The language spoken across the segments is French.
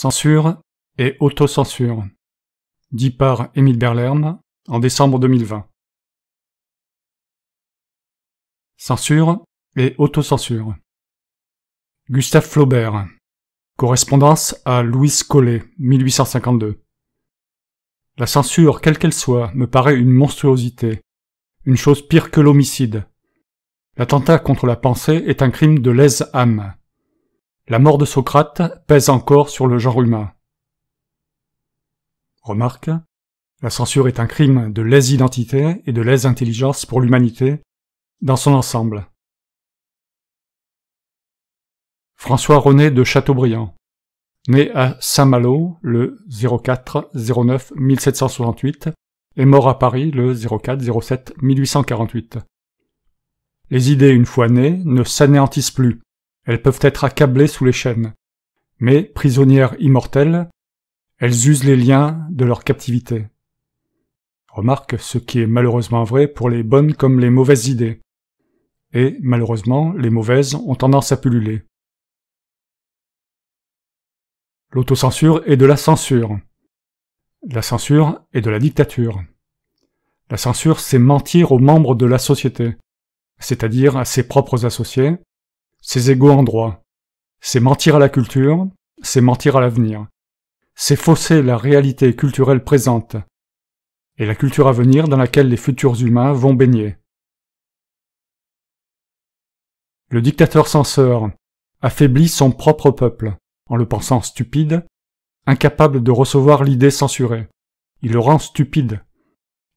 Censure et autocensure, dit par Émile Berlern en décembre 2020. Censure et autocensure. Gustave Flaubert. Correspondance à Louis Collet, 1852. La censure, quelle qu'elle soit, me paraît une monstruosité, une chose pire que l'homicide. L'attentat contre la pensée est un crime de lèse-âme. La mort de Socrate pèse encore sur le genre humain. Remarque, la censure est un crime de lèse-identité et de lèse-intelligence pour l'humanité dans son ensemble. François-René de Chateaubriand, né à Saint-Malo le 04-09-1768 et mort à Paris le 04-07-1848. Les idées, une fois nées, ne s'anéantissent plus. Elles peuvent être accablées sous les chaînes. Mais, prisonnières immortelles, elles usent les liens de leur captivité. Remarque ce qui est malheureusement vrai pour les bonnes comme les mauvaises idées. Et, malheureusement, les mauvaises ont tendance à pulluler. L'autocensure est de la censure. La censure est de la dictature. La censure, c'est mentir aux membres de la société, c'est-à-dire à ses propres associés, ses égaux en droit. C'est mentir à la culture, c'est mentir à l'avenir. C'est fausser la réalité culturelle présente et la culture à venir dans laquelle les futurs humains vont baigner. Le dictateur censeur affaiblit son propre peuple en le pensant stupide, incapable de recevoir l'idée censurée. Il le rend stupide,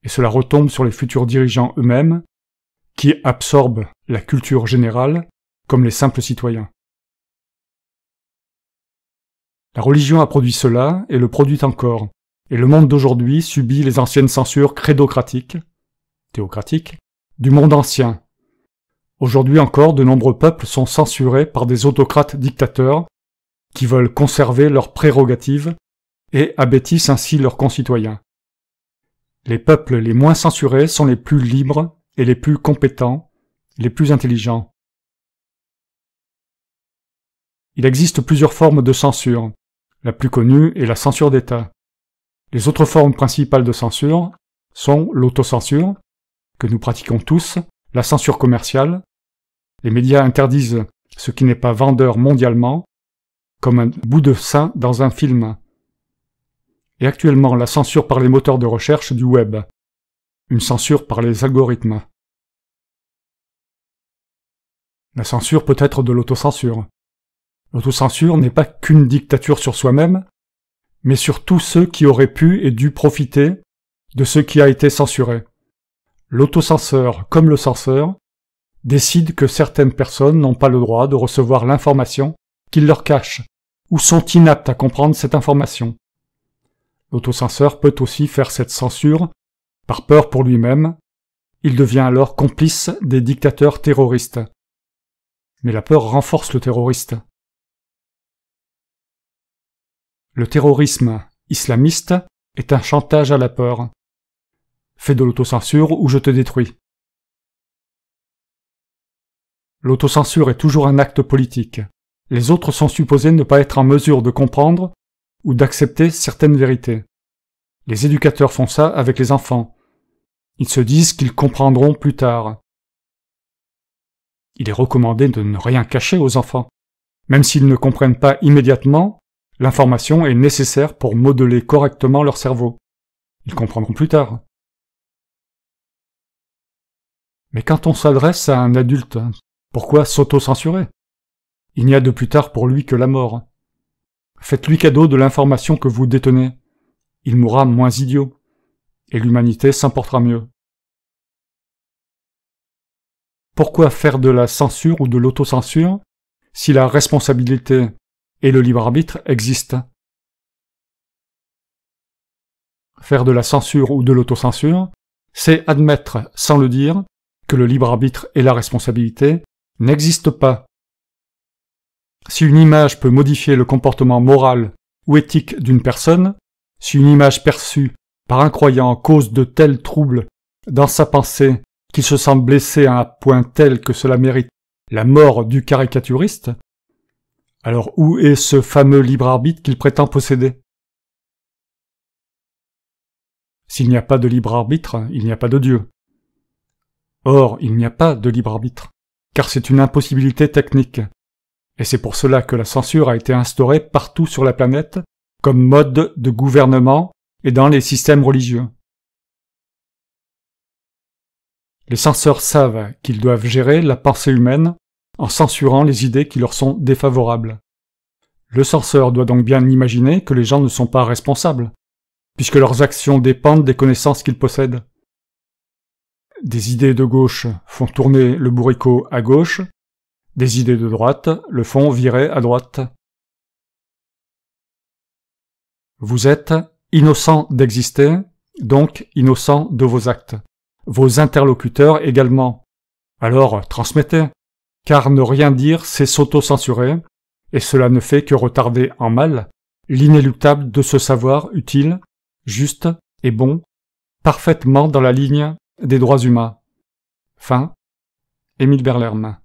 et cela retombe sur les futurs dirigeants eux-mêmes, qui absorbent la culture générale comme les simples citoyens. La religion a produit cela et le produit encore, et le monde d'aujourd'hui subit les anciennes censures crédocratiques, théocratiques, du monde ancien. Aujourd'hui encore, de nombreux peuples sont censurés par des autocrates dictateurs qui veulent conserver leurs prérogatives et abêtissent ainsi leurs concitoyens. Les peuples les moins censurés sont les plus libres et les plus compétents, les plus intelligents. Il existe plusieurs formes de censure. La plus connue est la censure d'État. Les autres formes principales de censure sont l'autocensure, que nous pratiquons tous, la censure commerciale. Les médias interdisent ce qui n'est pas vendeur mondialement, comme un bout de sein dans un film. Et actuellement la censure par les moteurs de recherche du web, une censure par les algorithmes. La censure peut être de l'autocensure. L'autocensure n'est pas qu'une dictature sur soi-même, mais sur tous ceux qui auraient pu et dû profiter de ce qui a été censuré. L'autocenseur, comme le censeur, décide que certaines personnes n'ont pas le droit de recevoir l'information qu'il leur cache, ou sont inaptes à comprendre cette information. L'autocenseur peut aussi faire cette censure par peur pour lui-même. Il devient alors complice des dictateurs terroristes. Mais la peur renforce le terroriste. Le terrorisme islamiste est un chantage à la peur. Fais de l'autocensure ou je te détruis. L'autocensure est toujours un acte politique. Les autres sont supposés ne pas être en mesure de comprendre ou d'accepter certaines vérités. Les éducateurs font ça avec les enfants. Ils se disent qu'ils comprendront plus tard. Il est recommandé de ne rien cacher aux enfants. Même s'ils ne comprennent pas immédiatement, l'information est nécessaire pour modeler correctement leur cerveau. Ils comprendront plus tard. Mais quand on s'adresse à un adulte, pourquoi s'auto-censurer? Il n'y a de plus tard pour lui que la mort. Faites-lui cadeau de l'information que vous détenez. Il mourra moins idiot, et l'humanité s'en portera mieux. Pourquoi faire de la censure ou de l'autocensure si la responsabilité et le libre arbitre existent? Faire de la censure ou de l'autocensure, c'est admettre, sans le dire, que le libre arbitre et la responsabilité n'existent pas. Si une image peut modifier le comportement moral ou éthique d'une personne, si une image perçue par un croyant cause de tels troubles dans sa pensée qu'il se sent blessé à un point tel que cela mérite la mort du caricaturiste, Alors où est ce fameux libre arbitre qu'il prétend posséder? S'il n'y a pas de libre arbitre, il n'y a pas de Dieu. Or, il n'y a pas de libre arbitre, car c'est une impossibilité technique. Et c'est pour cela que la censure a été instaurée partout sur la planète comme mode de gouvernement et dans les systèmes religieux. Les censeurs savent qu'ils doivent gérer la pensée humaine en censurant les idées qui leur sont défavorables. Le censeur doit donc bien imaginer que les gens ne sont pas responsables, puisque leurs actions dépendent des connaissances qu'ils possèdent. Des idées de gauche font tourner le bourricot à gauche, des idées de droite le font virer à droite. Vous êtes innocent d'exister, donc innocent de vos actes. Vos interlocuteurs également. Alors transmettez, car ne rien dire c'est s'auto-censurer, et cela ne fait que retarder en mal l'inéluctable de ce savoir utile, juste et bon, parfaitement dans la ligne des droits humains. Fin, Émile Berlerme.